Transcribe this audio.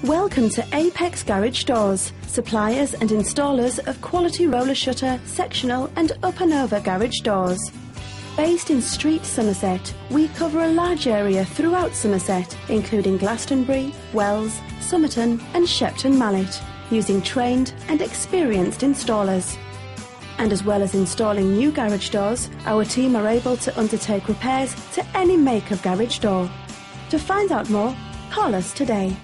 Welcome to Apex Garage Doors, suppliers and installers of quality roller shutter, sectional and up and over garage doors. Based in Street, Somerset, we cover a large area throughout Somerset, including Glastonbury, Wells, Somerton and Shepton Mallet, using trained and experienced installers. And as well as installing new garage doors, our team are able to undertake repairs to any make of garage door. To find out more, call us today.